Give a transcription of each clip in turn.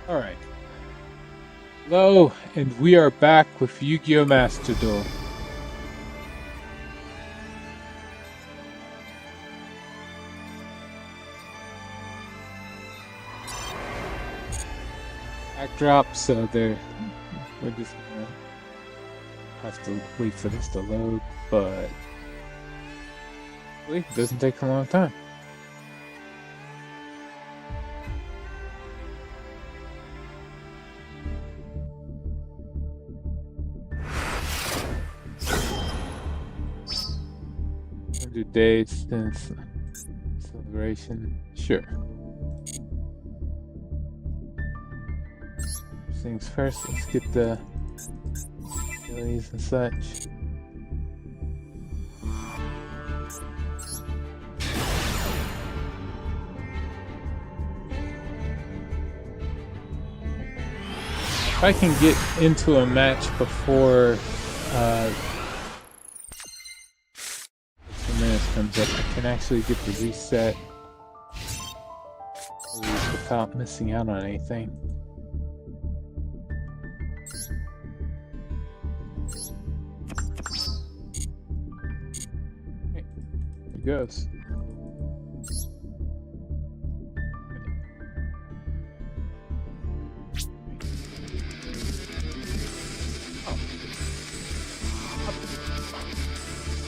Alright. Hello, and we are back with Yu-Gi-Oh! Master Duel. Backdrop, so we're just gonna have to wait for this to load, but it doesn't take a long time. Days since celebration, sure. First things first, let's get the lilies and such. If I can get into a match before comes up, I can actually get the reset without missing out on anything. Okay, here it goes.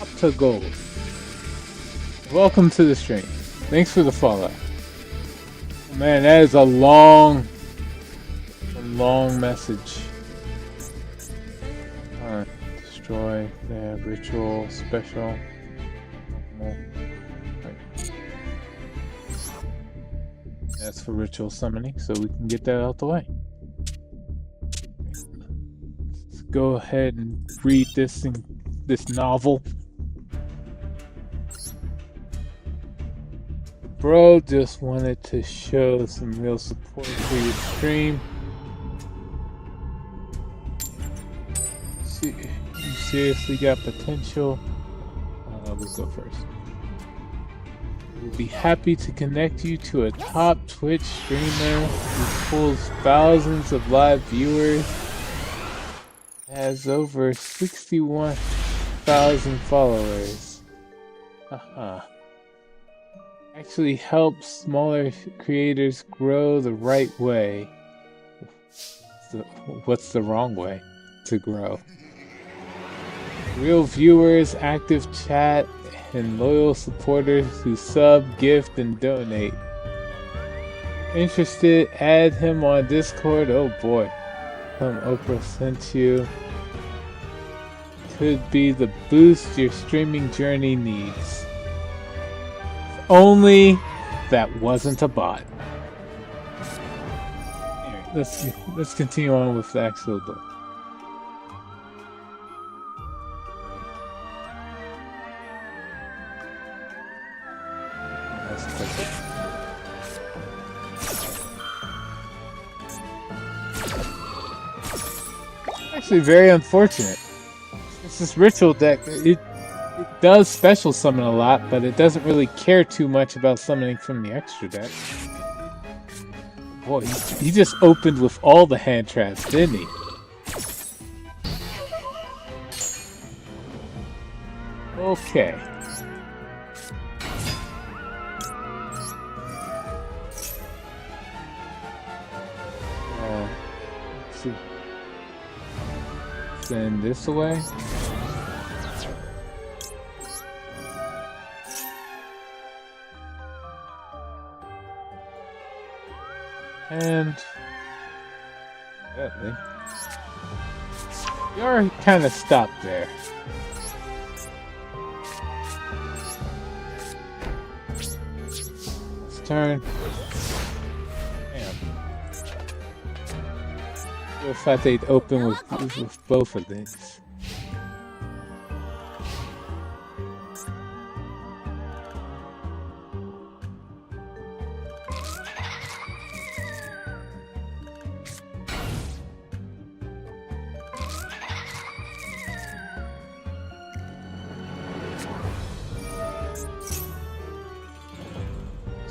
Up to gold. Welcome to the stream. Thanks for the follow. Oh, man, that is a long message. Destroy the ritual special. Right. That's for ritual summoning, so we can get that out the way. Let's go ahead and read this novel. Bro just wanted to show some real support for your stream. See, you seriously got potential. We'll go first. We'll be happy to connect you to a top Twitch streamer who pulls thousands of live viewers. Has over 61,000 followers. Actually helps smaller creators grow the right way. What's the wrong way to grow? Real viewers, active chat, and loyal supporters who sub, gift, and donate. Interested? Add him on Discord. Oh boy. Oprah sent you. Could be the boost your streaming journey needs. Only that wasn't a bot. Anyway, let's continue on with the actual book. That's perfect. Actually, very unfortunate. This ritual deck. It does special summon a lot, but it doesn't really care too much about summoning from the extra deck. Boy, he just opened with all the hand traps, didn't he? Okay. Let's see. Send this away. And we are kind of stopped there. Let's turn. Damn. I thought they'd open with both of these.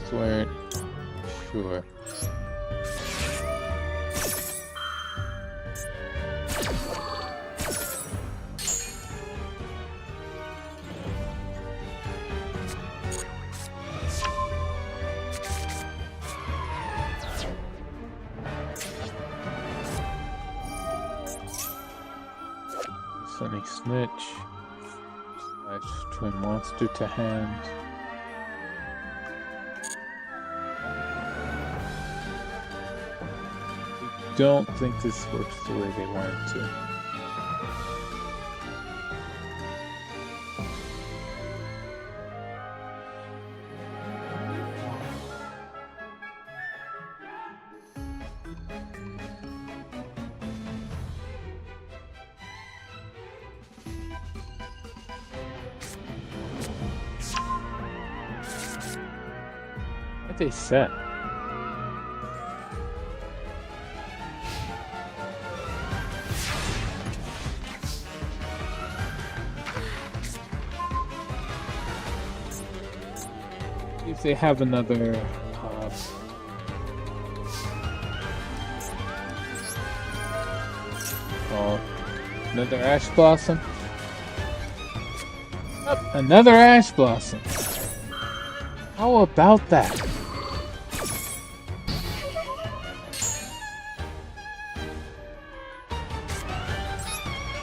Swear. Sure. Sunny Snitch. / Twin Monster to hand. I don't think this works the way they want it to. What they set? If they have another another Ash Blossom. Oh, another Ash Blossom. How about that?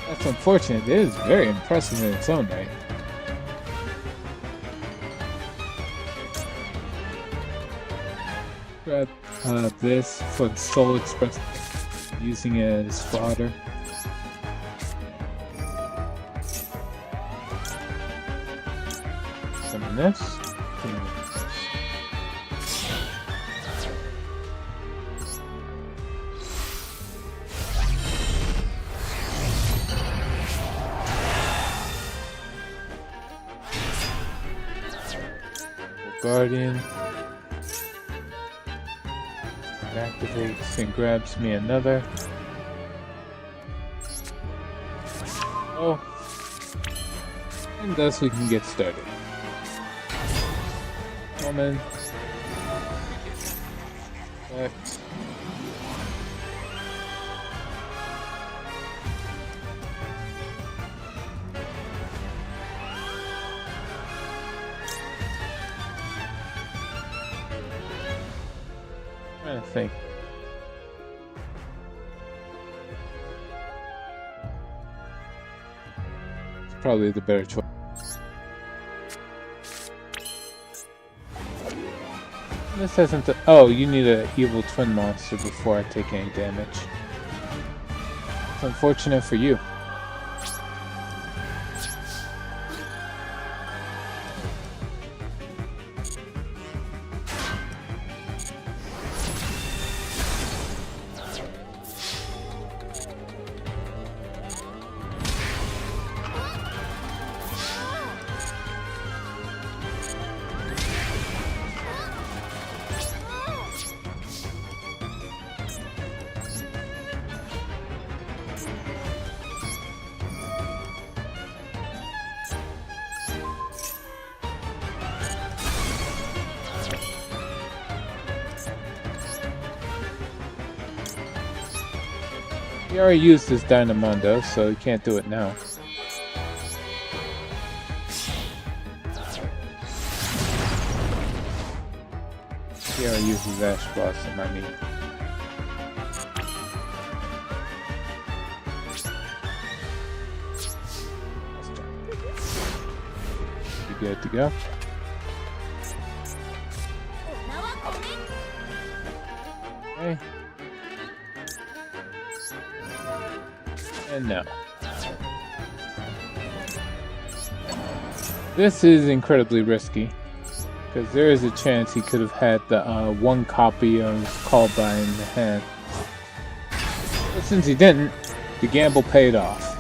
That's unfortunate. It is very impressive in its own right. Grab this for the Soul Express, using it as fodder. Summon this. Guardian activates and grabs me another. Oh, and thus we can get started. Summon. Select. I think. It's probably the better choice. This hasn't. Oh, you need an evil twin monster before I take any damage. It's unfortunate for you. He already used his Dynamondo, so he can't do it now. He already used his Ash Blossom, I mean. Be good to go. Okay. And no. This is incredibly risky, because there is a chance he could have had the one copy of Callby in the hand. But since he didn't, the gamble paid off.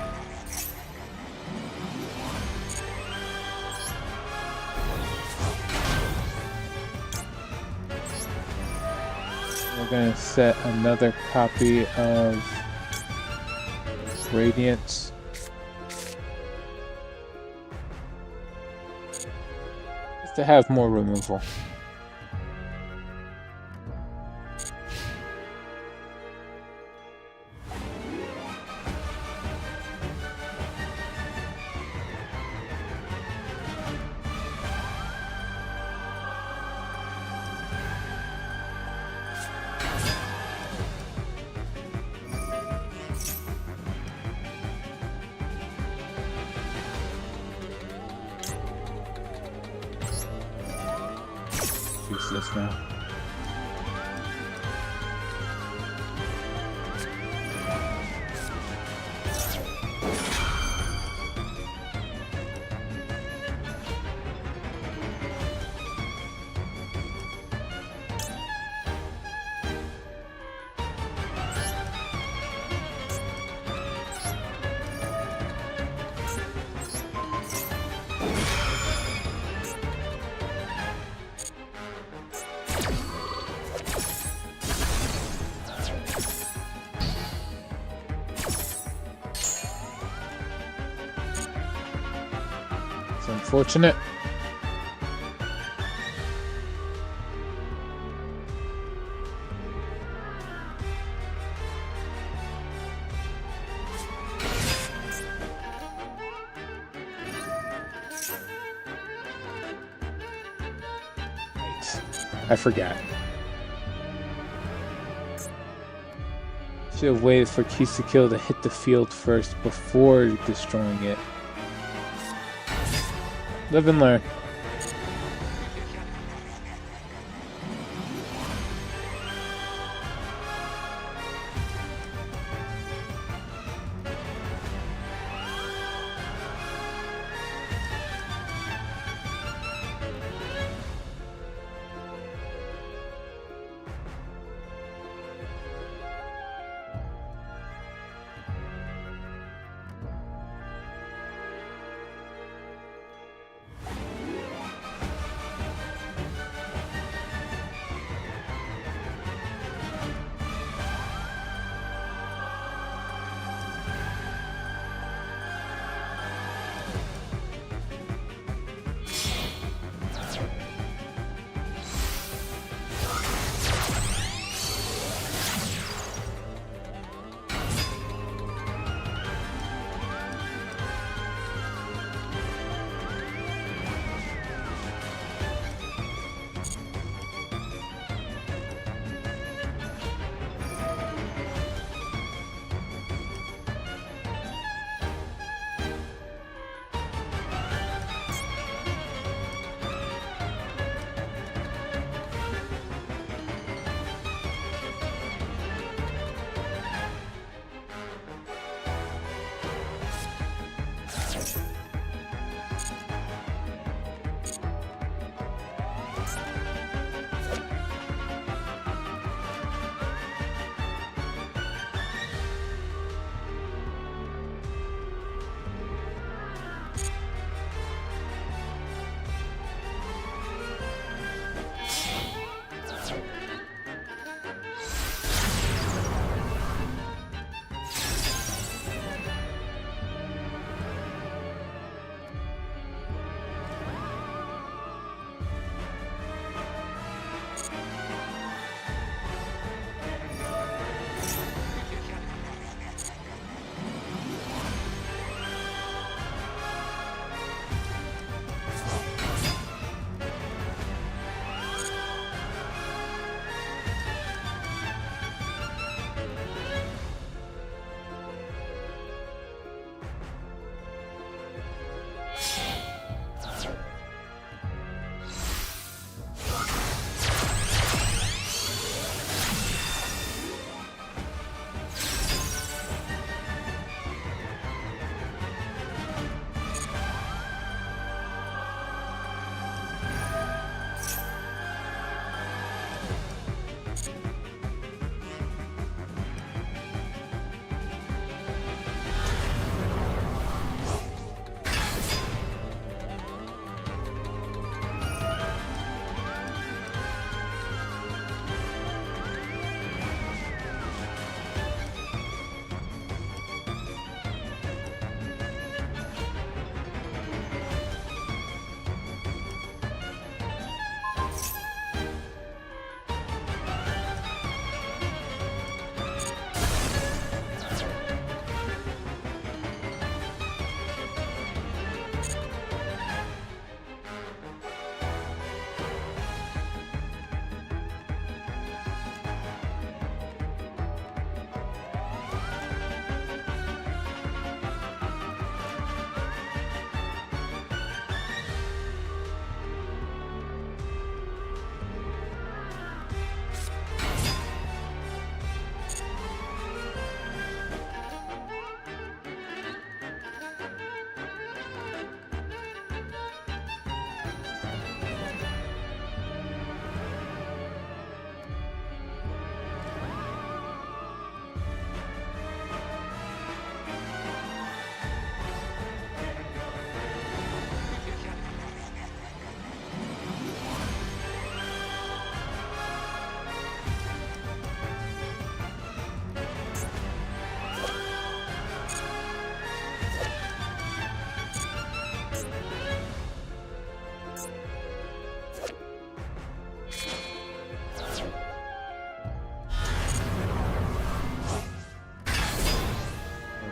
We're gonna set another copy of Radiance. Just to have more removal. just now. It's unfortunate. I forgot. Should have waited for Kill to hit the field first before destroying it. Live and learn.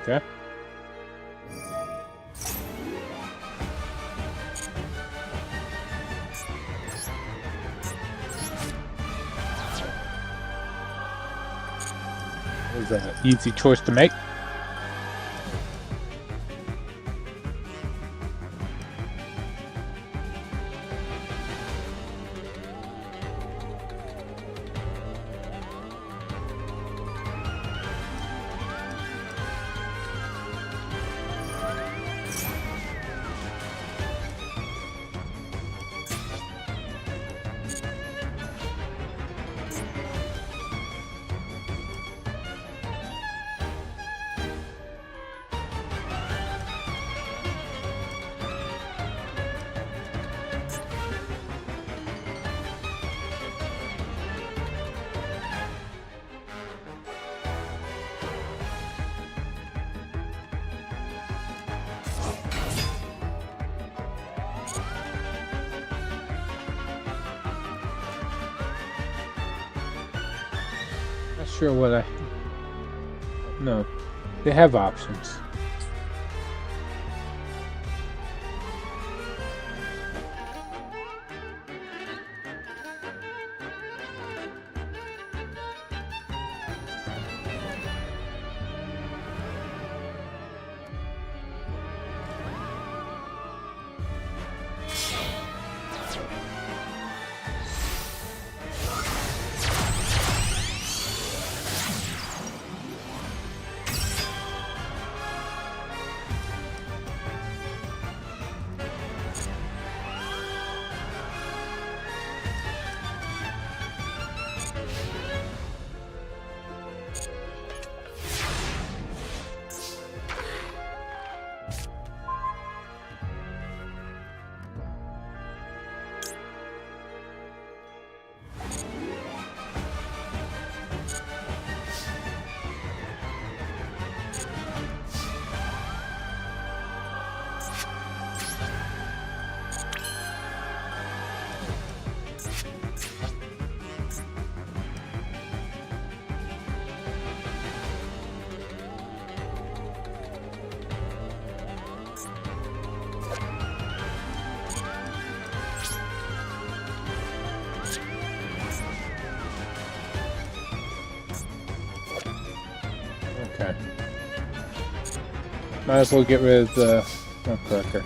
Okay. It was an easy choice to make. Not sure what I... No, they have options. Okay. Might as well get rid of the Nutcracker.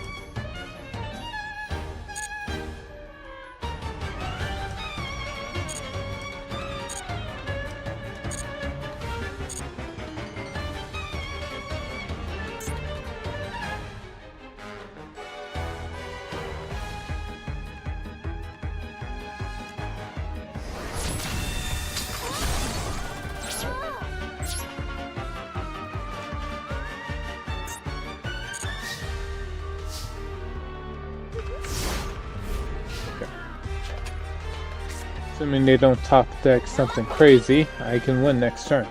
Assuming they don't top deck something crazy, I can win next turn.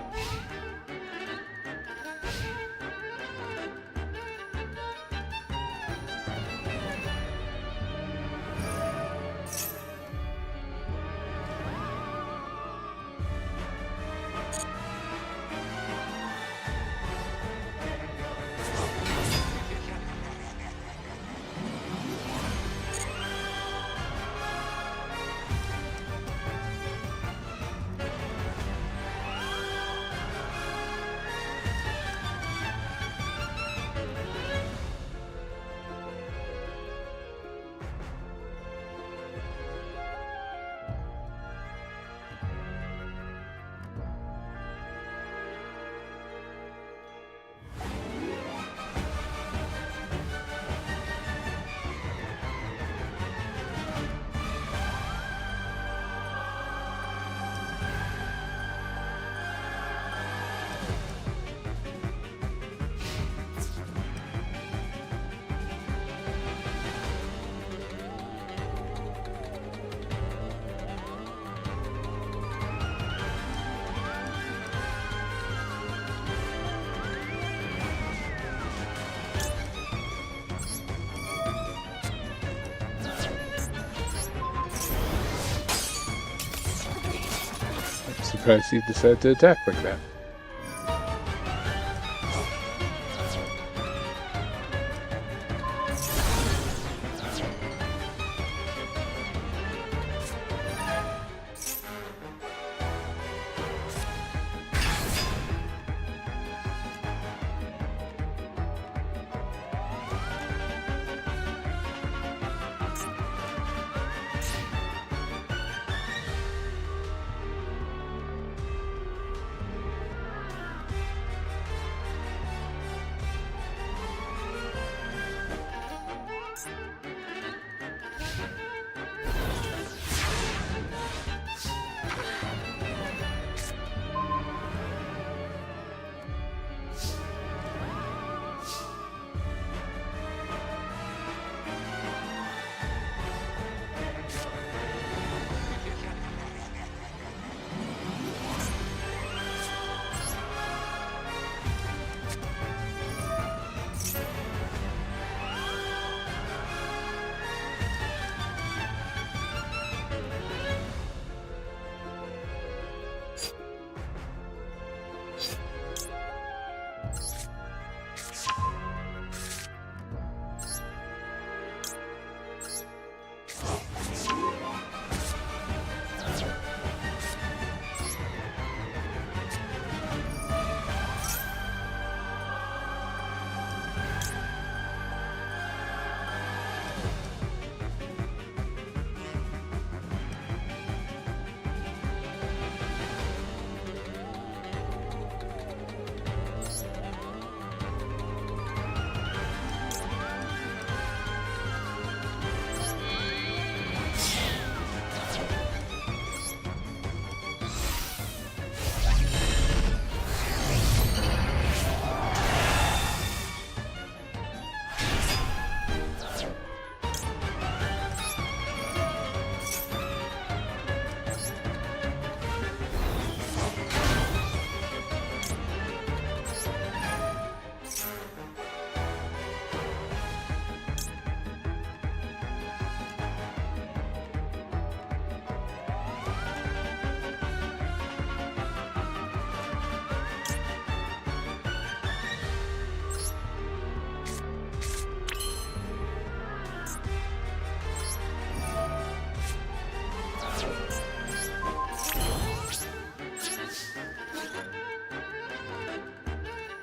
Surprised he decided to attack like that.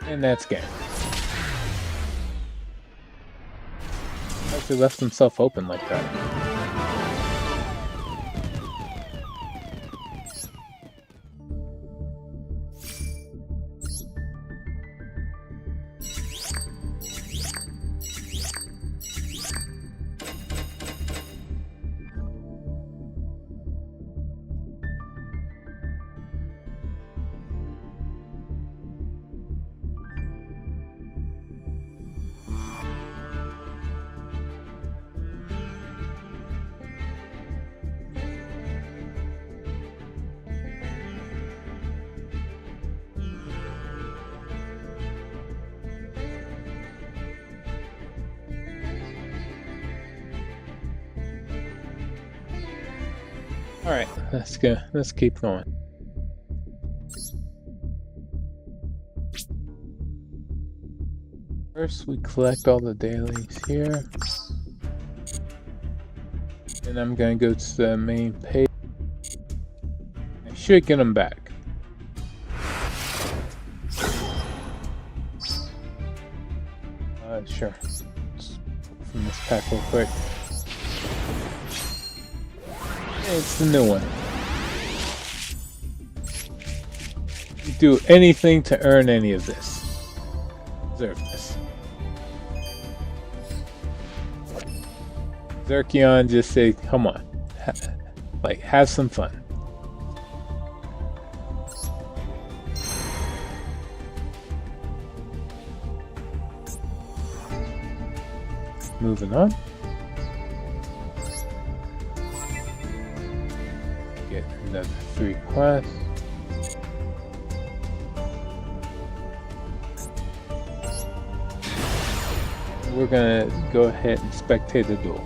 And that's game. Actually left himself open like that. Alright, let's go. Let's keep going. First, we collect all the dailies here. And I'm gonna go to the main page. I should get them back. Sure. Let's pull from this pack real quick. It's the new one. You do anything to earn any of this. Deserve this. Zerkion just say, come on. Like, have some fun. Moving on. Get another 3 quests. We're gonna go ahead and spectate the duel.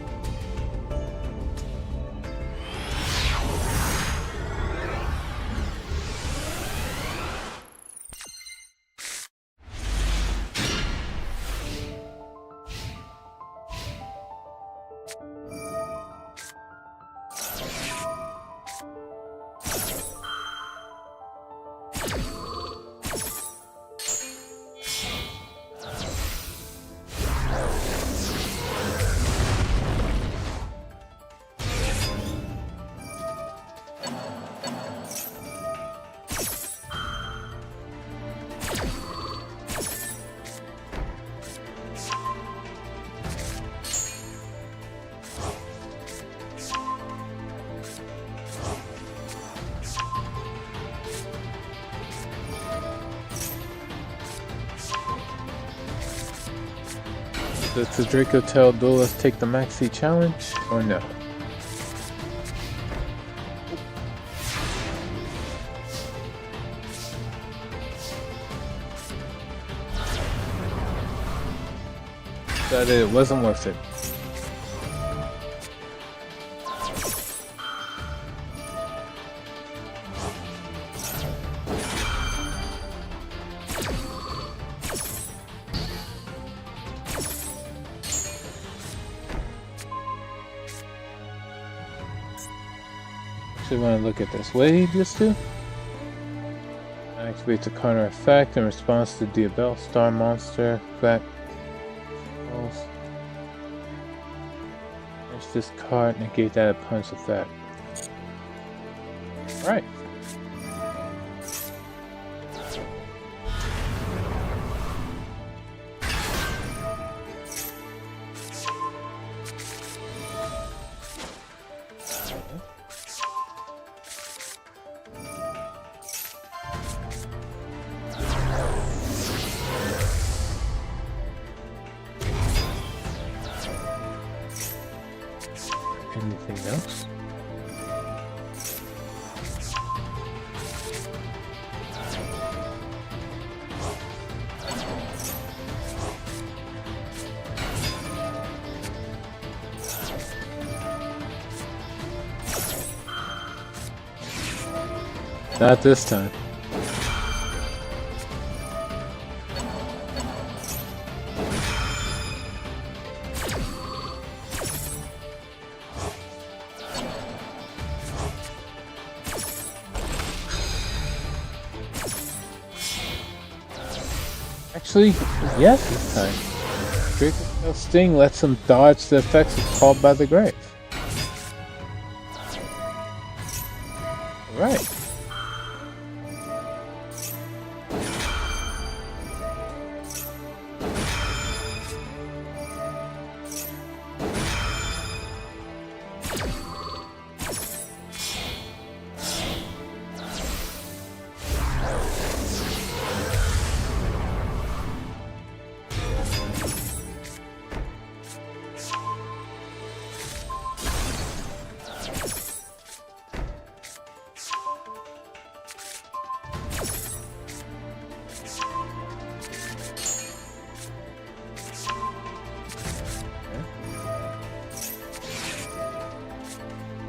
Does the Draco tell Duelist take the Maxi challenge or no? That it wasn't worth it. We want to look at this. What did he just do? Activates a counter effect in response to Diabell Star monster. Back. There's this card, negate that opponent's effect. Alright. Anything else? Not this time. Actually, yes, this time. Critical Tail Sting lets him dodge the effects called by the grave. Alright.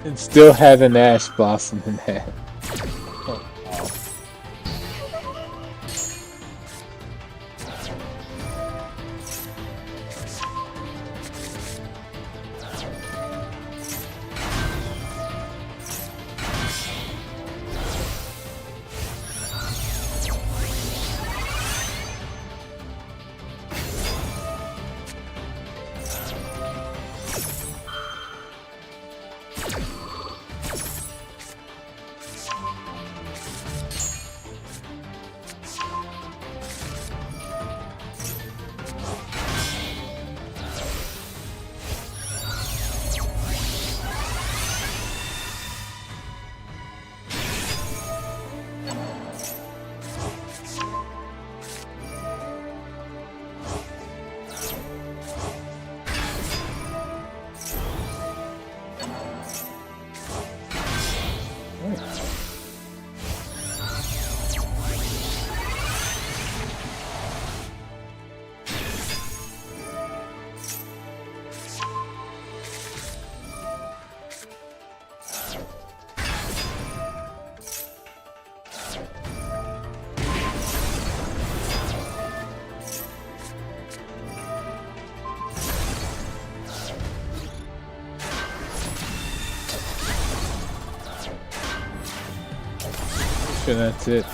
And still had an ash blossom in there. Oh, wow. Sure, that's it.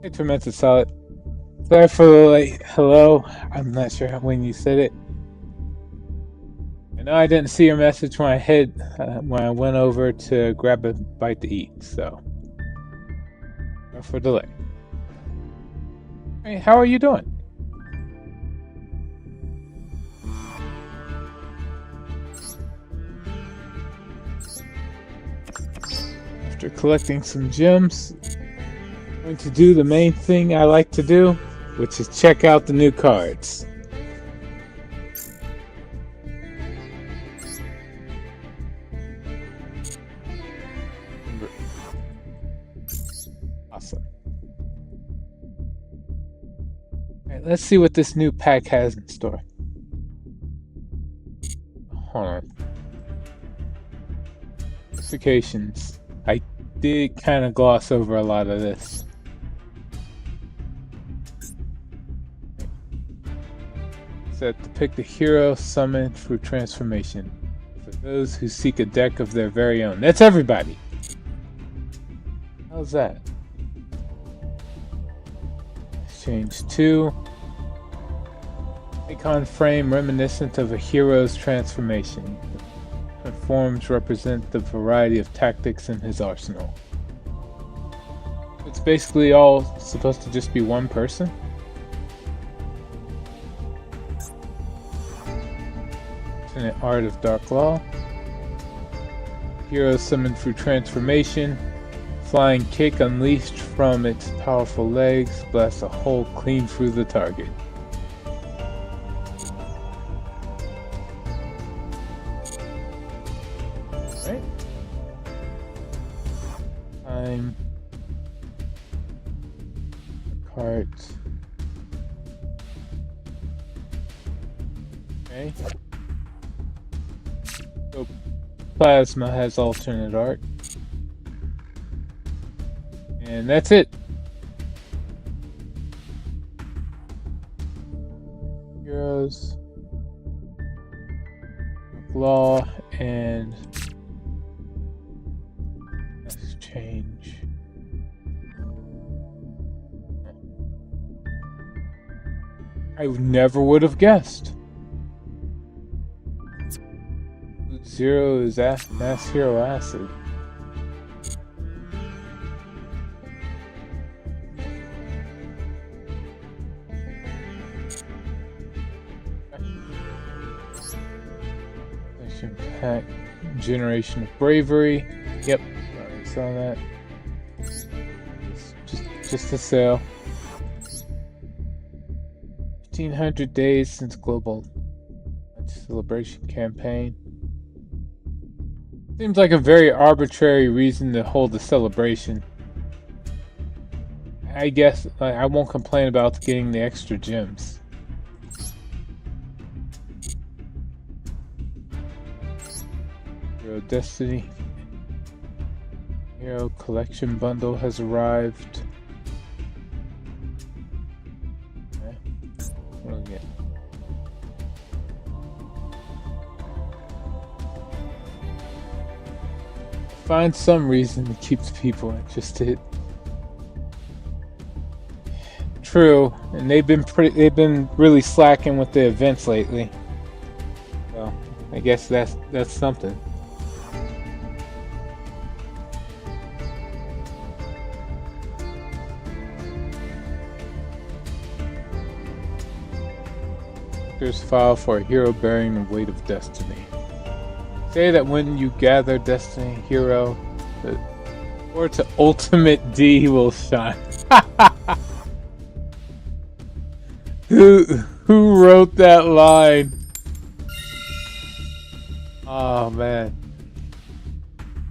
Hey, Tormented Solid. Sorry for the late hello. I'm not sure when you said it. I know I didn't see your message when I went over to grab a bite to eat. So, sorry for the delay. Hey, how are you doing? After collecting some gems, I'm going to do the main thing I like to do, which is check out the new cards. Awesome. Alright, let's see what this new pack has in store. Hold on. Notifications. I did kind of gloss over a lot of this. Set depict a hero summoned through transformation. For those who seek a deck of their very own. That's everybody! How's that? Exchange 2. Icon frame reminiscent of a hero's transformation. The forms represent the variety of tactics in his arsenal. It's basically all supposed to just be one person? Infinite Art of Dark Law. Hero summoned through transformation. Flying kick unleashed from its powerful legs blasts a hole clean through the target. Right. Time. Cards. Okay. So Plasma has alternate art. And that's it. Heroes. Law and exchange. I never would have guessed. Zero is Mass Hero Acid. Pack Generation of Bravery. Yep, I saw that. Just a sale. 1500 days since global celebration campaign. Seems like a very arbitrary reason to hold a celebration. I guess I won't complain about getting the extra gems. Hero Destiny. Hero Collection Bundle has arrived. Okay. What do we get? Find some reason that keeps people interested. True, and they've been really slacking with the events lately. So I guess that's something. File for a hero bearing the weight of destiny. Say that when you gather Destiny Hero, or to Ultimate D will shine. Who wrote that line? Oh man.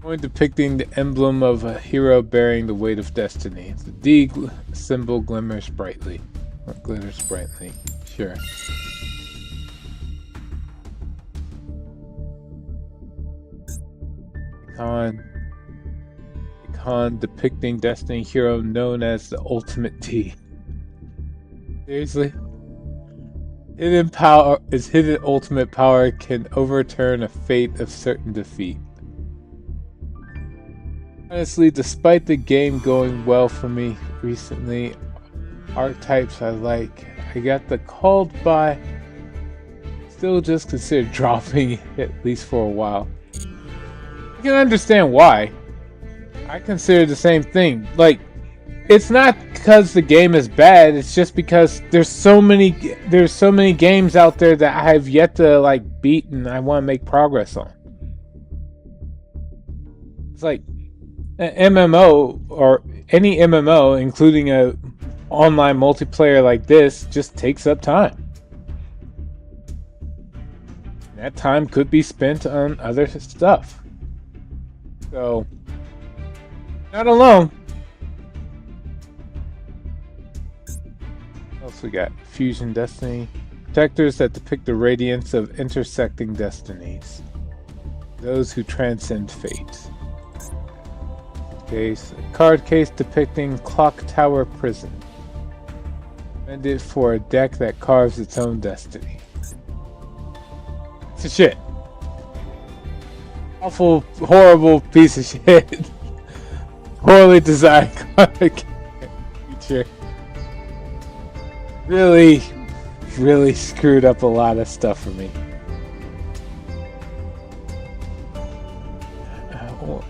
When depicting the emblem of a hero bearing the weight of destiny. The D symbol glimmers brightly. Or glitters brightly. Sure. Icon depicting Destiny hero known as the Ultimate D. Seriously? His hidden ultimate power can overturn a fate of certain defeat. Honestly, despite the game going well for me recently, archetypes I like, I got the called by, still just consider dropping it at least for a while. I can understand why. I consider the same thing. Like, it's not because the game is bad, it's just because there's so many games out there that I have yet to like beat and I want to make progress on. It's like an MMO or any MMO, including a online multiplayer like this, just takes up time. That time could be spent on other stuff. So, not alone. What else we got? Fusion Destiny. Protectors that depict the radiance of intersecting destinies. Those who transcend fate. Case. A card case depicting Clock Tower Prison. Intended for a deck that carves its own destiny. It's a shit. Awful, horrible piece of shit. Poorly designed card feature. Really, really screwed up a lot of stuff for me.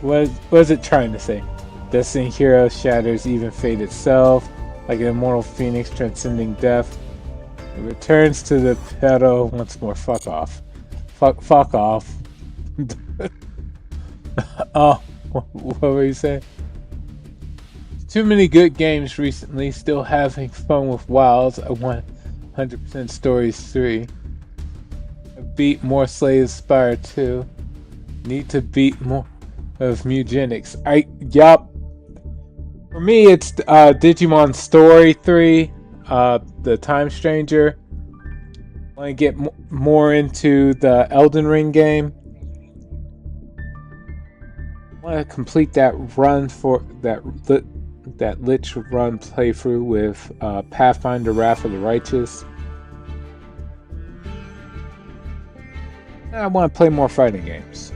What is it trying to say? Destiny hero shatters even fate itself, like an immortal phoenix transcending death. It returns to the petal once more. Fuck off. Fuck off. Oh, what were you saying? Too many good games recently. Still having fun with WoWs. I want 100% Stories 3. I beat more Slay the Spire 2. Need to beat more of Mugenics. Yup. For me, it's Digimon Story 3, the Time Stranger. I want to get more into the Elden Ring game. I want to complete that run for that Lich run playthrough with Pathfinder Wrath of the Righteous. And I want to play more fighting games.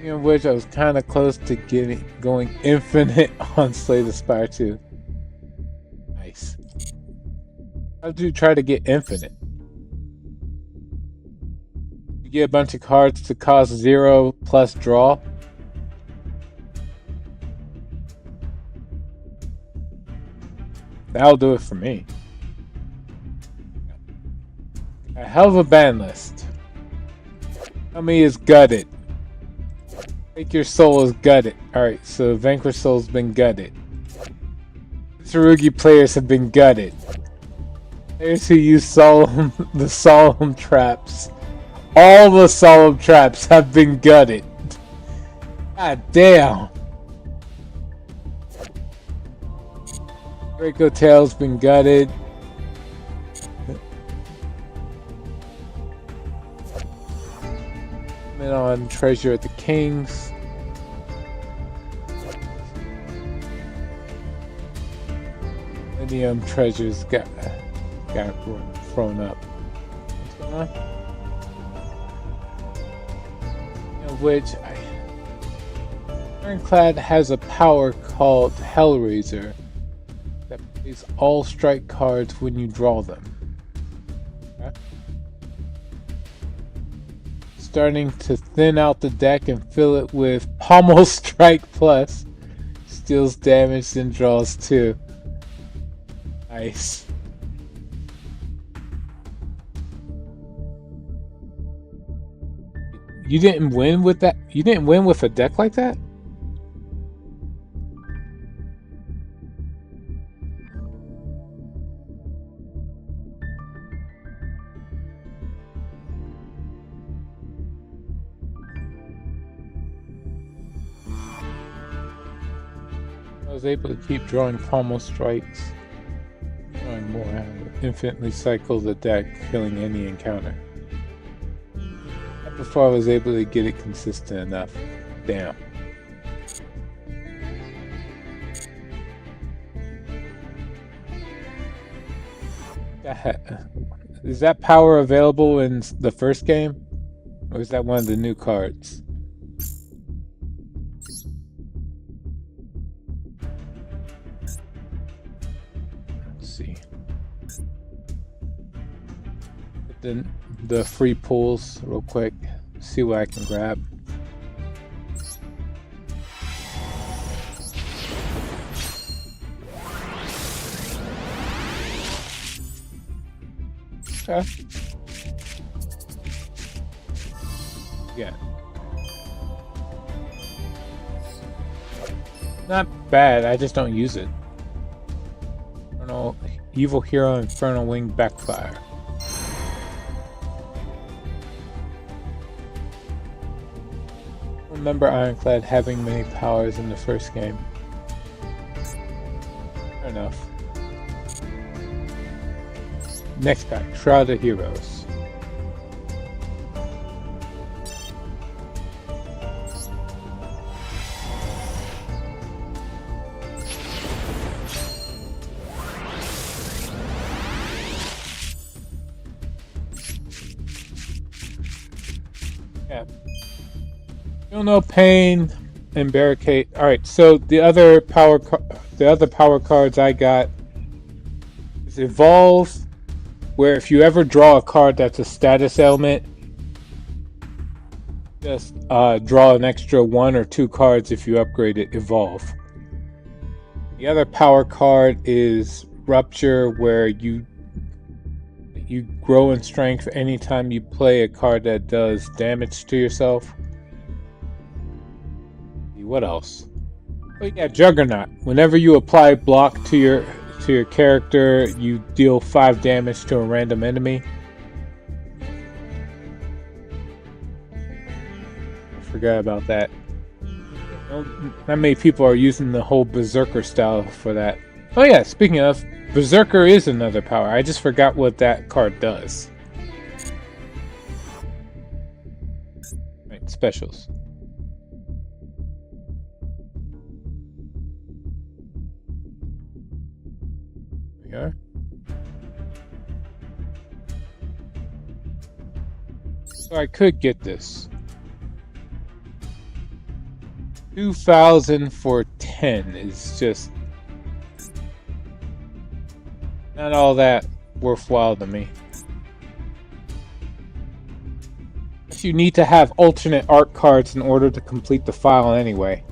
In which I was kind of close to going infinite on Slay the Spire 2. Nice. How do you try to get infinite? You get a bunch of cards to cost 0 plus draw. That'll do it for me. A hell of a ban list. Tell me is gutted. Take Your Soul is gutted. Alright, so Vanquish Soul's been gutted. Tsurugi players have been gutted. Players who use the solemn traps. All the solemn traps have been gutted. God damn. Draco Tail's been gutted. And on Treasure of the Kings. Millennium Treasures got thrown up. What's going on? Which Ironclad has a power called Hellraiser that plays all strike cards when you draw them. Okay. Starting to thin out the deck and fill it with Pommel Strike Plus. Steals damage and draws 2. Nice. You didn't win with that? You didn't win with a deck like that? I was able to keep drawing pommel strikes. Drawing more, I infinitely cycle the deck, killing any encounter. Not before I was able to get it consistent enough. Damn. Is that power available in the first game? Or is that one of the new cards? Let's see. Then the free pulls real quick. See what I can grab. Okay. Yeah. Not bad, I just don't use it. Infernal, Evil Hero, Infernal Wing, Backfire. I remember Ironclad having many powers in the first game. Fair enough. Next pack, Shroud of Heroes. Yeah. Feel No Pain and Barricade. All right, so the other power cards I got is Evolve, where if you ever draw a card that's a status element, just draw an extra 1 or 2 cards if you upgrade it. Evolve. The other power card is Rupture, where you grow in strength anytime you play a card that does damage to yourself. What else? Oh yeah, Juggernaut. Whenever you apply block to your character, you deal 5 damage to a random enemy. I forgot about that. Well, not many people are using the whole Berserker style for that. Oh yeah, speaking of, Berserker is another power. I just forgot what that card does. Right, specials. There we are. So I could get this. 2,000 for 10 is just not all that worthwhile to me. You need to have alternate art cards in order to complete the file anyway.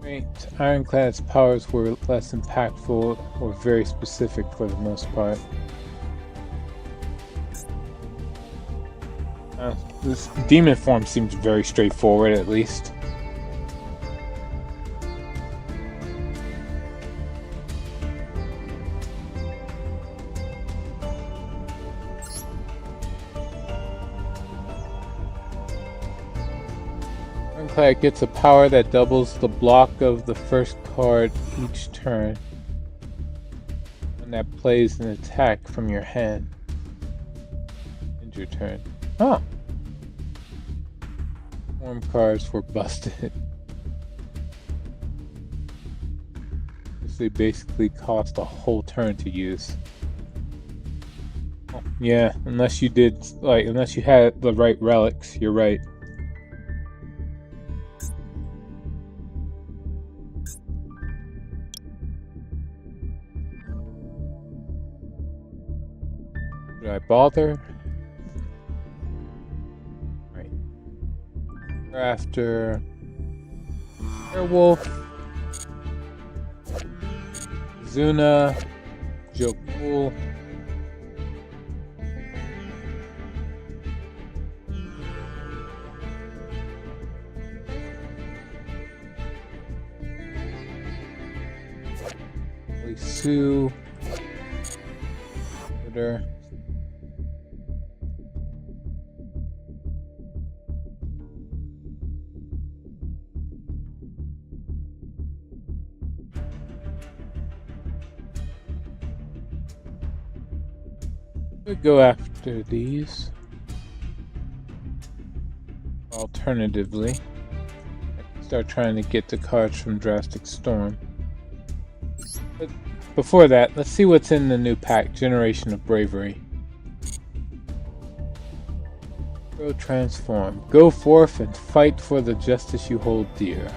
Right. Ironclad's powers were less impactful or very specific for the most part. This demon form seems very straightforward, at least. Ironclad gets a power that doubles the block of the first card each turn when that plays an attack from your hand. End your turn. Oh. Form cards were busted. They basically cost a whole turn to use. Oh, yeah, unless you had the right relics, you're right. Did I bother? After Werewolf, Zuna, Jokul, Sue, Twitter. Go after these. Alternatively, start trying to get the cards from Drastic Storm. But before that, let's see what's in the new pack, Generation of Bravery. Hero Transform. Go forth and fight for the justice you hold dear.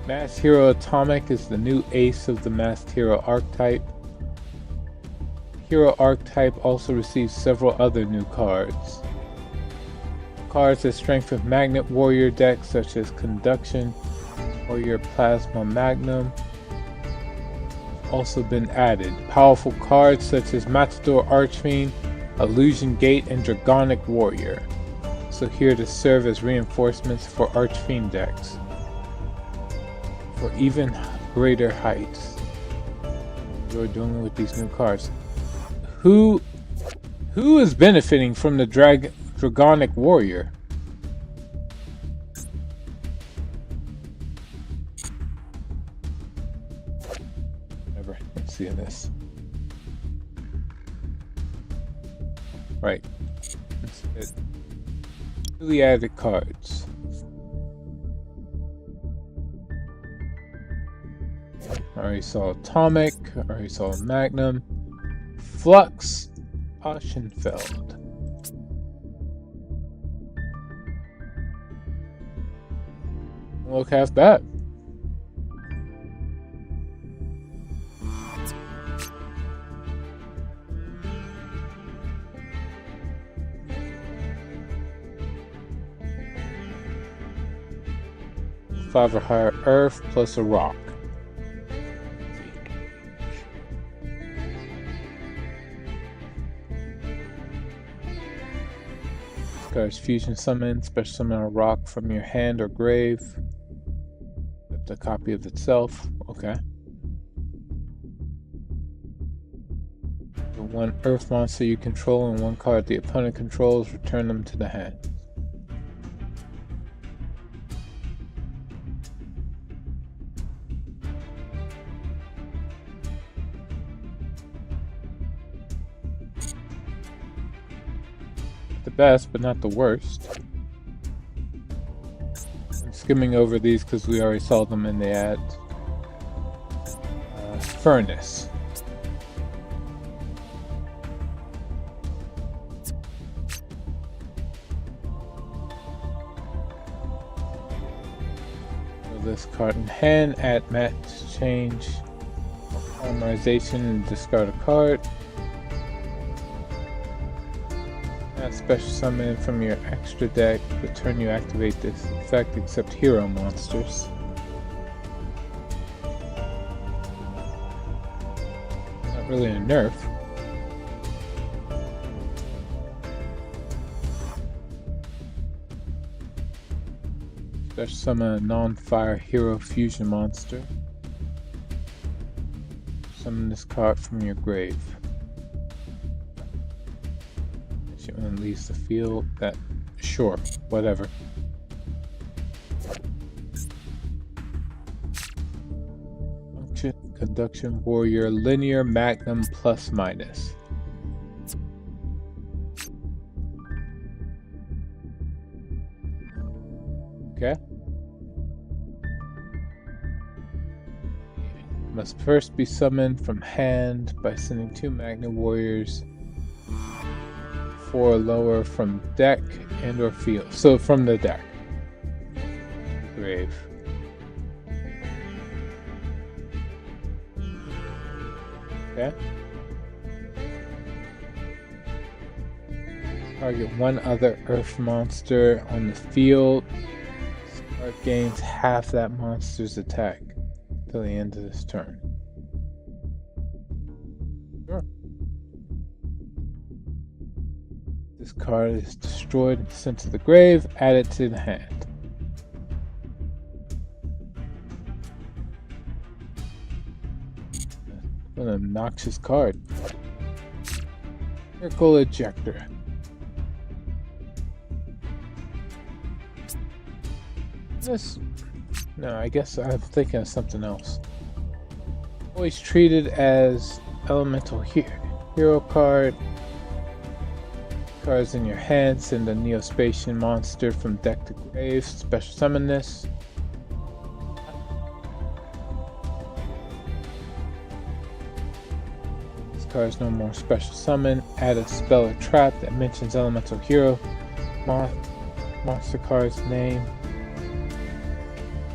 Masked Hero Atomic is the new ace of the Masked Hero archetype. Hero archetype also receives several other new cards. Cards that strengthen Magnet Warrior decks such as Conduction or your Plasma Magnum also been added. Powerful cards such as Matador Archfiend, Illusion Gate, and Dragonic Warrior. So here to serve as reinforcements for Archfiend decks for even greater heights. You're doing with these new cards. Who is benefiting from the Dragonic Warrior? Never seen this. Right. That's it. Newly added cards. Already saw Atomic. Already saw Magnum. Flux. Aschenfeld. Look half bad. Five or higher earth plus a rock. Cards fusion summon, special summon a rock from your hand or grave. Except a copy of itself. Okay. The one earth monster you control and one card the opponent controls, return them to the hand. The best, but not the worst. I'm skimming over these because we already saw them in the ad. Furnace. So this card in hand, add match, change, polymerization, and discard a card. Special summon from your extra deck the turn you activate this effect except hero monsters. Not really a nerf. Special summon a non-fire hero fusion monster. Summon this card from your grave. And leaves the field. That sure, whatever. Conduction Warrior Linear Magnum plus minus. Okay. Must first be summoned from hand by sending 2 Magna Warriors 4 lower from deck and or field. So from the deck. Grave. Okay. Target one other earth monster on the field. Start gains half that monster's attack till the end of this turn. Sure. This card is destroyed and sent to the grave, add it to the hand. What an obnoxious card. Miracle Ejector. This... No, I guess I'm thinking of something else. Always treated as elemental hero card. Cards in your hand, send a Neospatian monster from deck to grave, special summon this. cards no more special summon. Add a spell or trap that mentions elemental hero. Monster card's name.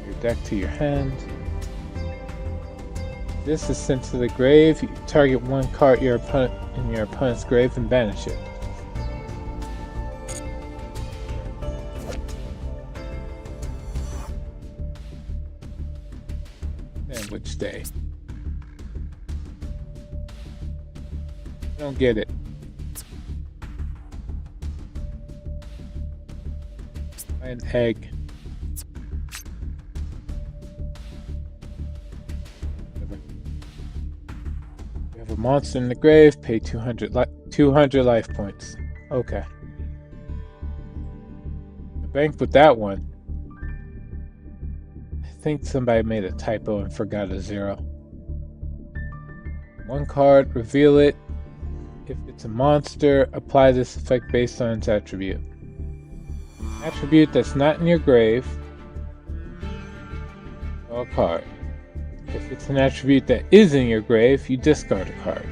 Your deck to your hand. This is sent to the grave. You target one card in your opponent's grave and banish it. And which day? I don't get it. An egg. We have a monster in the grave. Pay 200 life points. Okay. The bank with that one. I think somebody made a typo and forgot a 0. One card, reveal it. If it's a monster, apply this effect based on its attribute. Attribute that's not in your grave, draw a card. If it's an attribute that is in your grave, you discard a card.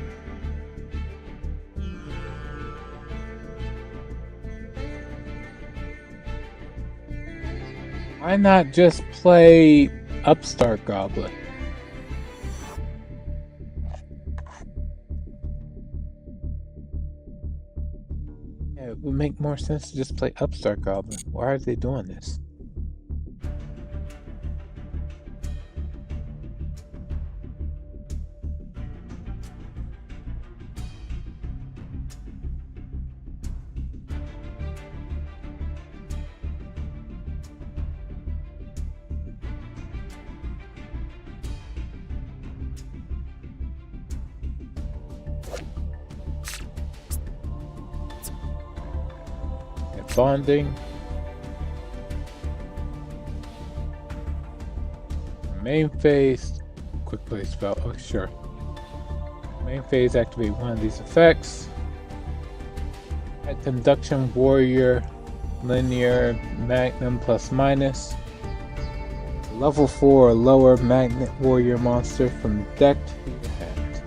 Why not just play Upstart Goblin? Yeah, it would make more sense to just play Upstart Goblin. Why are they doing this? Bonding. Main phase. Quick play spell. Oh, sure. Main phase, activate one of these effects. At Conduction Warrior, Linear, Magnum plus minus. Level 4 or lower Magnet Warrior monster from deck to your hand.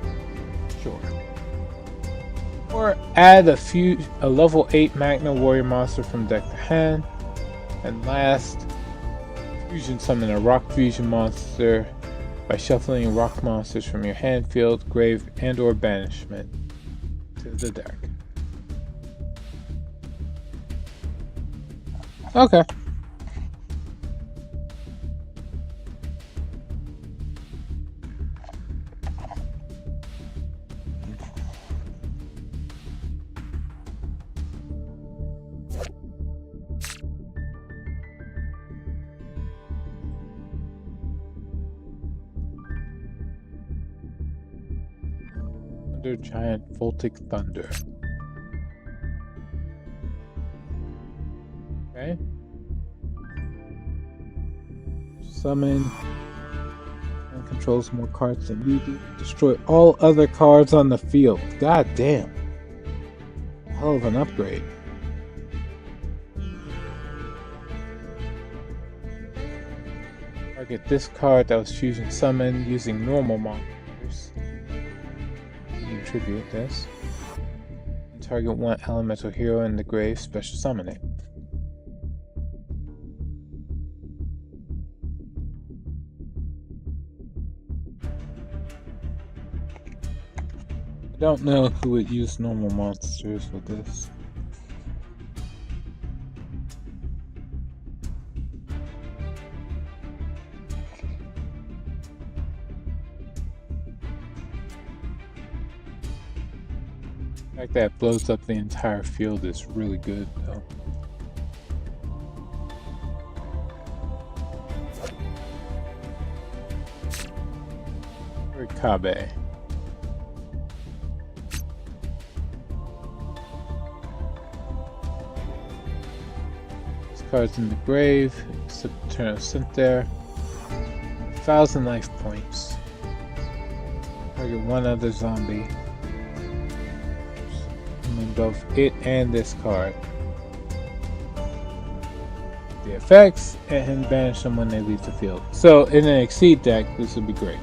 Sure. Or add a level 8 Magna Warrior monster from deck to hand. And last, fusion summon a rock fusion monster by shuffling rock monsters from your hand, field, grave, and or banishment to the deck. Okay. Giant Voltic Thunder. Okay. Summon and controls more cards than you do. Destroy all other cards on the field. God damn. Hell of an upgrade. Target this card that was fusion summoned using normal monsters. Tribute this. And target one elemental hero in the grave, special summoning. I don't know who would use normal monsters with this. The fact that it blows up the entire field is really good, though. Kabe. This card's in the grave, except turn of sent there. 1,000 life points. Target one other zombie. Both it and this card. The effects and banish them when they leave the field. So in an Exceed deck, this would be great.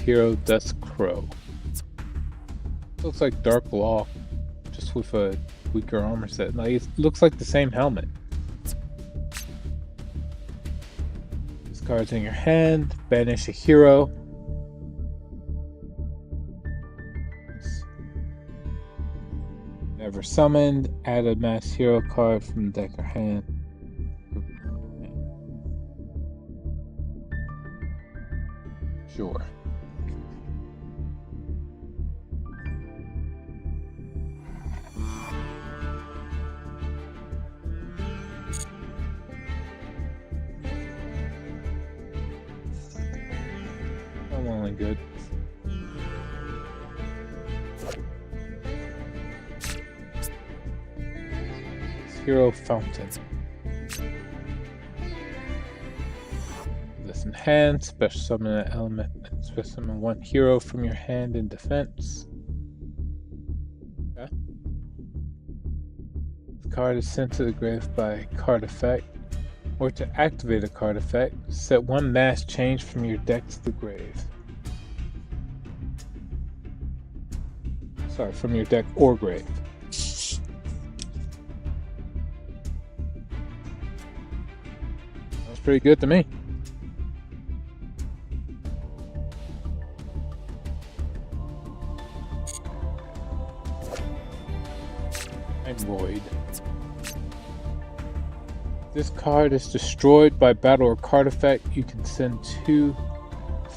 hero Dust Crow. Looks like Dark Law, just with a weaker armor set. Like, it looks like the same helmet. This card's in your hand. Banish a hero. Never summoned. Add a mass hero card from the deck or hand. Sure. I'm only good. Hero Fountain. This in hand, special summon an element, special summon one hero from your hand in defense. Okay. The card is sent to the grave by card effect, or to activate a card effect, set one mass change from your deck to the grave. Sorry, from your deck or grave. That's pretty good to me. Void. This card is destroyed by battle or card effect. You can send 2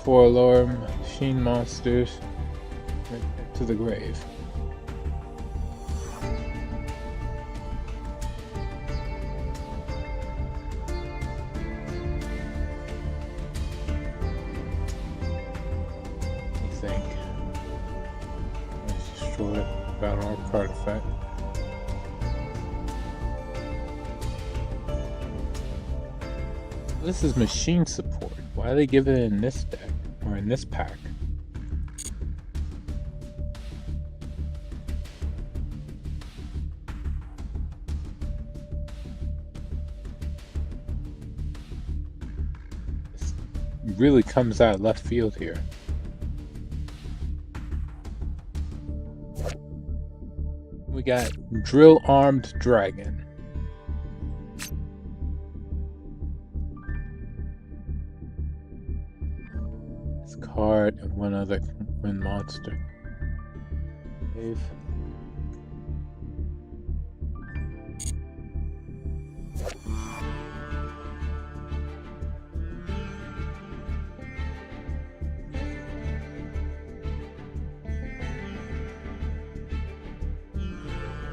4-alarm machine monsters to the grave. I think. Let's destroy battle or card effect. This is machine support. Why do they give it in this deck or in this pack? This really comes out of left field here. We got Drill Armed Dragon. Card and one other wind monster. Save.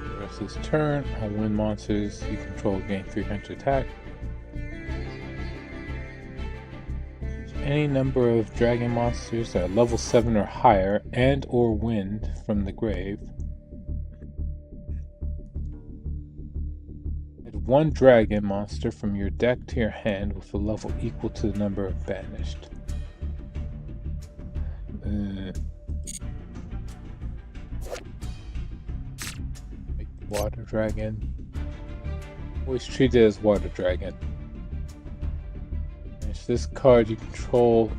The rest of this turn, all wind monsters you control gain 300 attack. Any number of dragon monsters that are level 7 or higher and or wind from the grave. Add 1 dragon monster from your deck to your hand with a level equal to the number of banished. Water dragon. Always treat it as water dragon. This card you control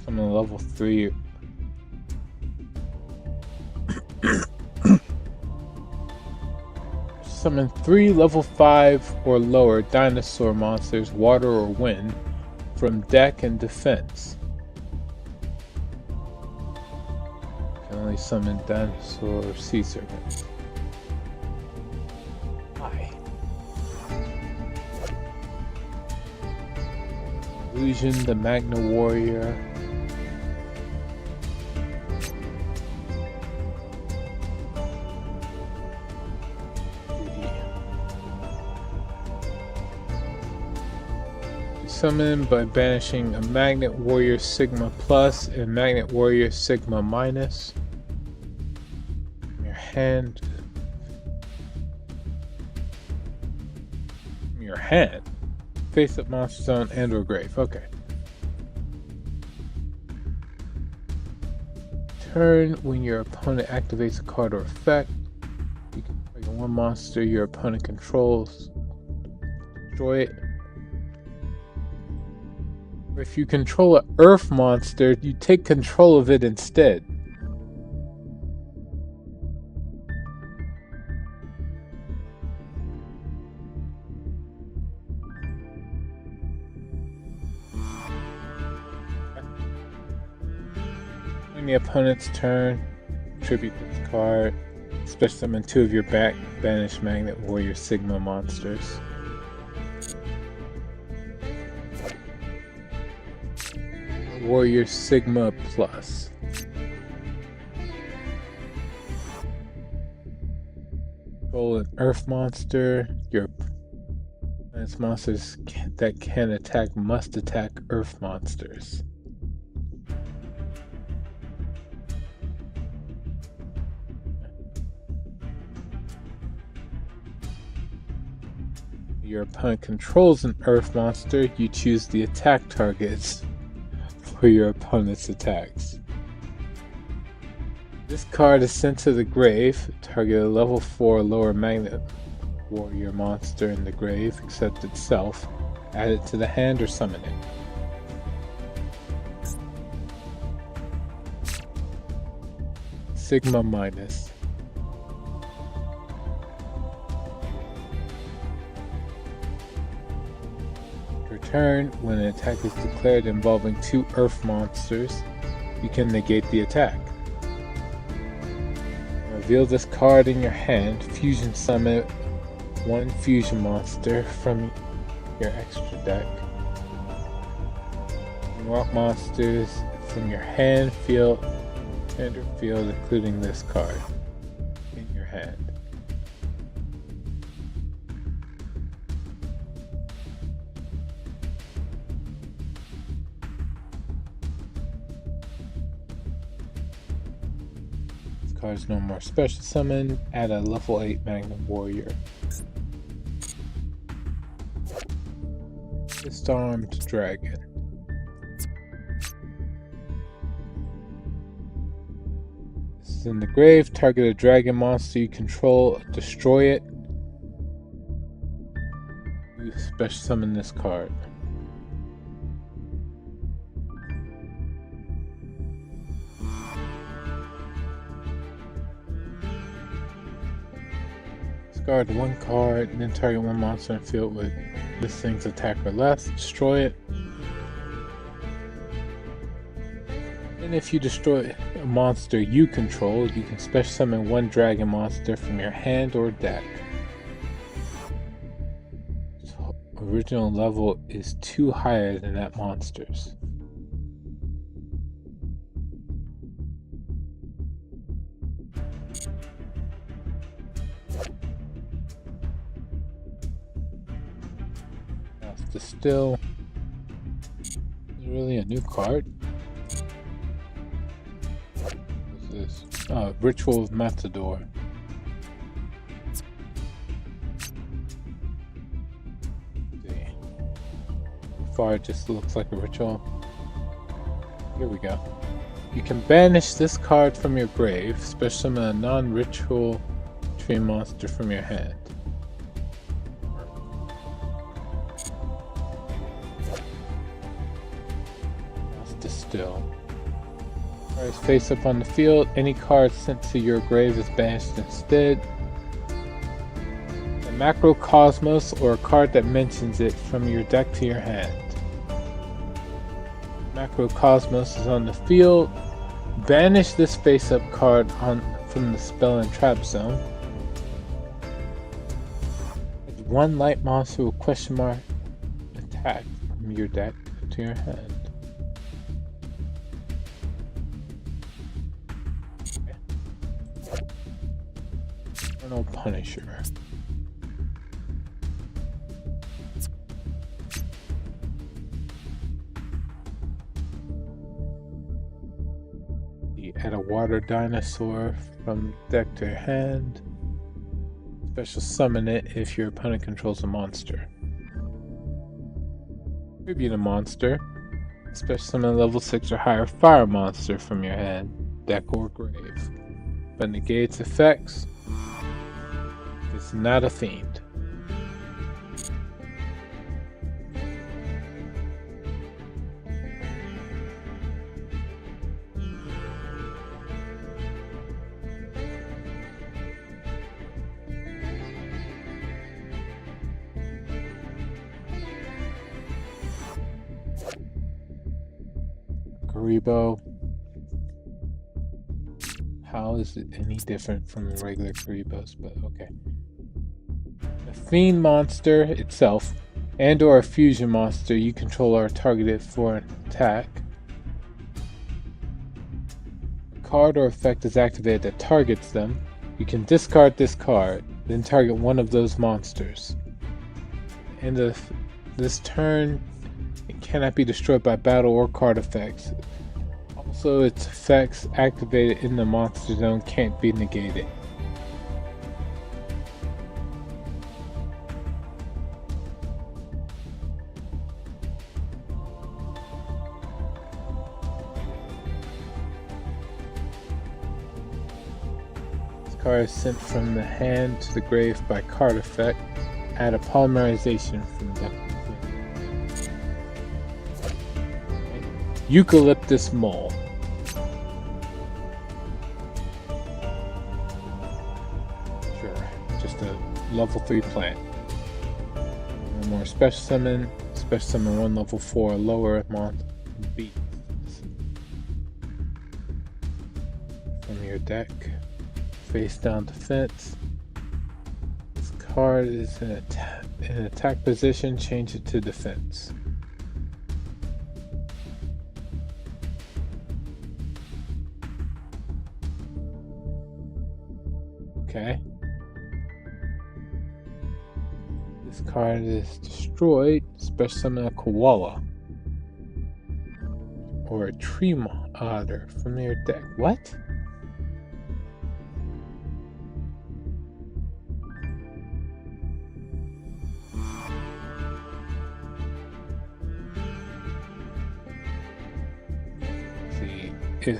from the level 3. Summon 3 level 5 or lower dinosaur monsters, water or wind, from deck and defense. You can only summon dinosaur or sea serpents. Illusion, the Magna Warrior. Summon by banishing a Magnet Warrior Sigma Plus and Magnet Warrior Sigma Minus. From your hand. From your hand. Face up monster zone and or grave. Okay. Turn, when your opponent activates a card or effect, you can target 1 monster your opponent controls. Destroy it. If you control an earth monster, you take control of it instead. On the opponent's turn, tribute this card. Special summon 2 of your banished Magnet Warrior Sigma monsters. Warrior Sigma Plus. Control an Earth monster. Your opponent's monsters that can attack must attack Earth monsters. Your opponent controls an Earth monster, you choose the attack targets for your opponent's attacks. This card is sent to the grave. Target a level 4 lower Magnet Warrior monster in the grave, except itself. Add it to the hand or summon it. Sigma minus. Turn, when an attack is declared involving 2 Earth monsters, you can negate the attack. Reveal this card in your hand. Fusion summon 1 fusion monster from your extra deck. Rock monsters from your hand, field, and or field, including this card in your hand. Cards no more special summon. Add a level 8 Magnum Warrior. Disarmed Dragon. This is in the grave. Target a dragon monster you control. Destroy it. You special summon this card. Discard 1 card, and then target 1 monster in the field with this thing's attack or less. Destroy it. And if you destroy a monster you control, you can special summon 1 dragon monster from your hand or deck. So original level is 2 higher than that monster's. Still, is really a new card. What's this? Ritual of Matador. Let's see. So far, it just looks like a ritual. Here we go. You can banish this card from your grave, special summon a non-ritual tree monster from your hand. Still. Cards face up on the field. Any card sent to your grave is banished instead. A Macrocosmos, or a card that mentions it, from your deck to your hand. Macrocosmos is on the field. Banish this face up card from the spell and trap zone. Add 1 light monster with question mark attack from your deck to your hand. Eternal Punisher. You add a water dinosaur from deck to your hand. Special summon it if your opponent controls a monster. Tribute a monster. Special summon a level 6 or higher fire monster from your hand, deck, or grave. But negates effects. It's not a fiend. Kuriboh. How is it any different from the regular Kuribohs? But okay. A fiend monster itself and or a fusion monster you control are targeted for an attack. A card or effect is activated that targets them. You can discard this card, then target one of those monsters. End of this turn, it cannot be destroyed by battle or card effects. Also, its effects activated in the monster zone can't be negated. Card is sent from the hand to the grave by card effect. Add a polymerization from deck. Eucalyptus Mole. Sure, just a level 3 plant. One more special summon. Special summon 1 level 4 or lower monster beat. From your deck. Face down defense. This card is in attack position, change it to defense. Okay. This card is destroyed, special summon a koala. Or a tree otter from your deck. What?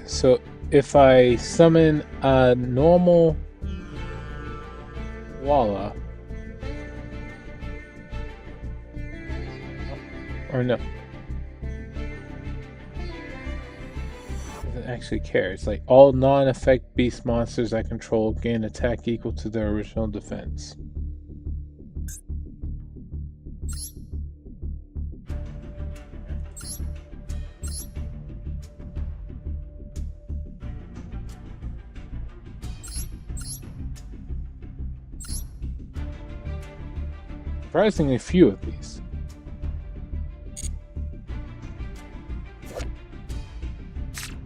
So if I summon a normal koala, or no, doesn't actually care. It's like all non-effect beast monsters I control gain attack equal to their original defense. Surprisingly few of these.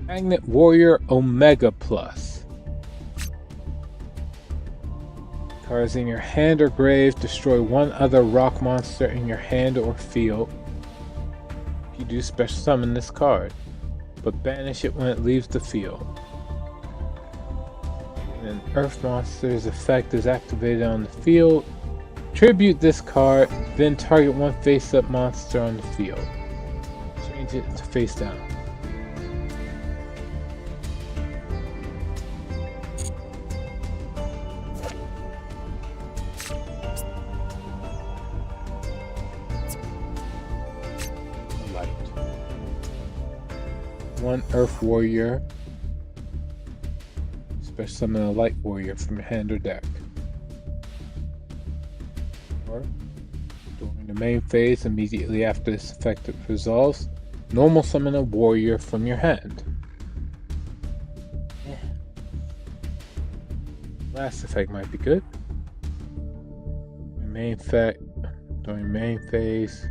Magnet Warrior Omega Plus. Cards in your hand or grave, destroy one other rock monster in your hand or field. If you do, special summon this card, but banish it when it leaves the field. And an earth monster's effect is activated on the field. Tribute this card, then target one face-up monster on the field. Change it to face down. Light. One Earth Warrior. Special summon a Light Warrior from your hand or deck. During the main phase, immediately after this effect resolves, normal summon a warrior from your hand. Yeah. Last effect might be good. Main effect during main phase.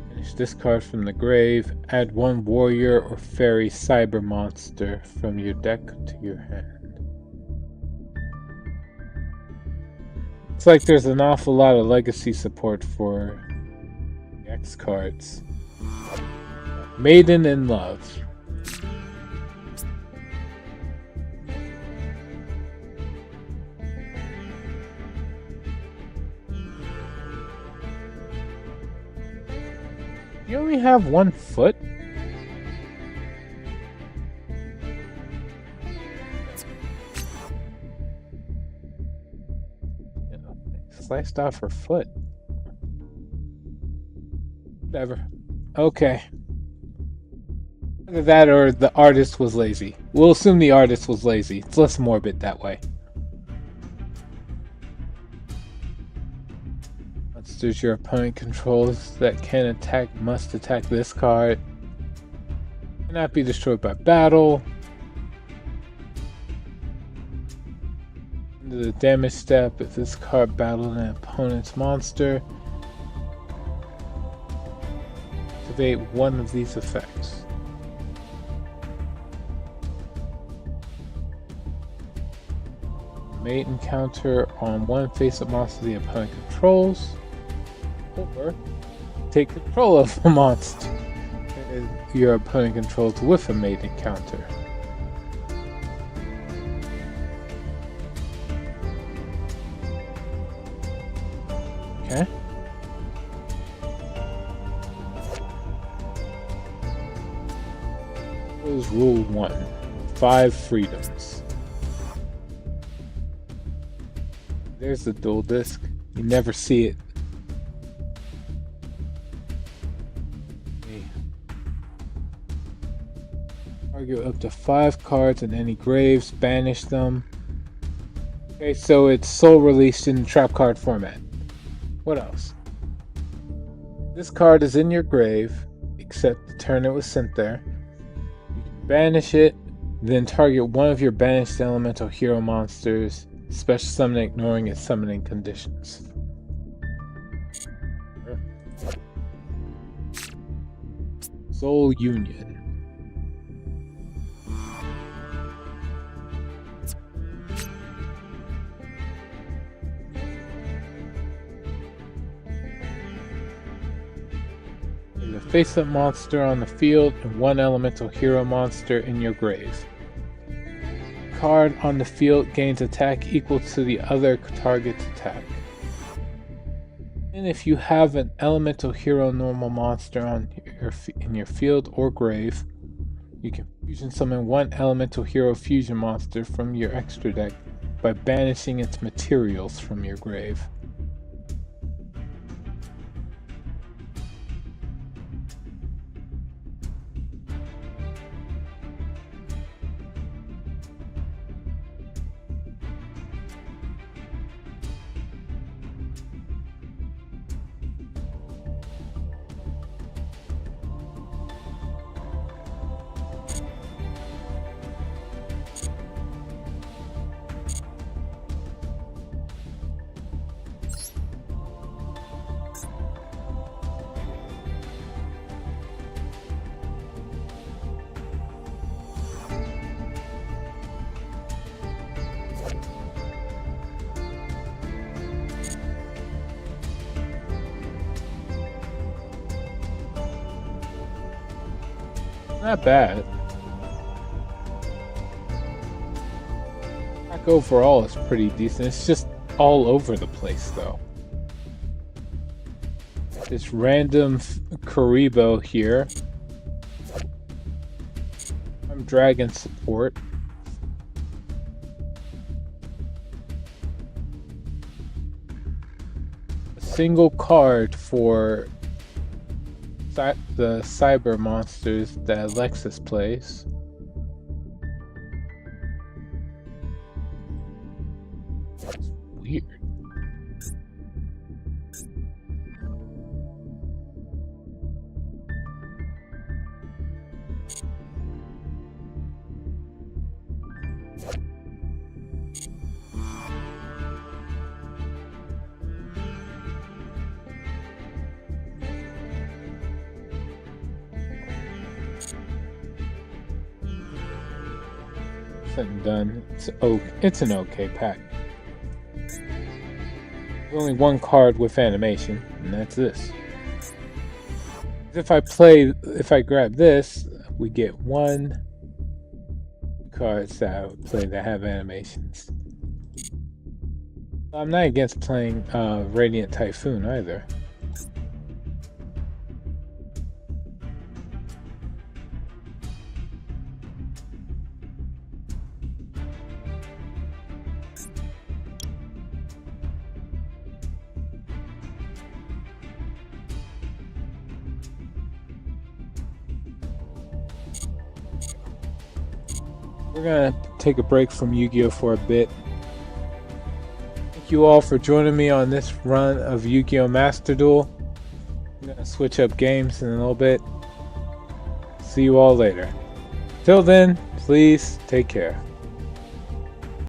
Finish this card from the grave. Add one warrior or fairy cyber monster from your deck to your hand. It's like there's an awful lot of legacy support for the X cards. Maiden in Love. You only have 1 foot? Sliced off her foot. Whatever. Okay. Either that or the artist was lazy. We'll assume the artist was lazy. It's less morbid that way. Monsters your opponent controls that can attack must attack this card. Cannot be destroyed by battle. Under the damage step, if this card battled an opponent's monster, activate one of these effects. Mate encounter on one face-up monster the opponent controls, or take control of a monster your opponent controls with a mate encounter. Okay. What is rule 1? 5 freedoms. There's the dual disc. You never see it. Target up to 5 cards in any graves, banish them. Okay, so it's soul released in trap card format. What else? This card is in your grave, except the turn it was sent there. You can banish it, then target one of your banished elemental hero monsters, special summon ignoring its summoning conditions. Soul Union. A face-up monster on the field and one elemental hero monster in your grave. Card on the field gains attack equal to the other target's attack. And if you have an elemental hero normal monster in your field or grave, you can fusion summon one elemental hero fusion monster from your extra deck by banishing its materials from your grave. Not bad. Track overall is pretty decent. It's just all over the place though. This random Karibo here. I'm Dragon support. A single card for the cyber monsters that Alexis plays. That's weird. Said and done. It's an okay pack. There's only one card with animation, and that's this. If I grab this, we get 1 cards that I would play that have animations. I'm not against playing Radiant Typhoon either. We're gonna take a break from Yu-Gi-Oh! For a bit. Thank you all for joining me on this run of Yu-Gi-Oh! Master Duel. I'm gonna switch up games in a little bit. see you all later. Till then, please take care.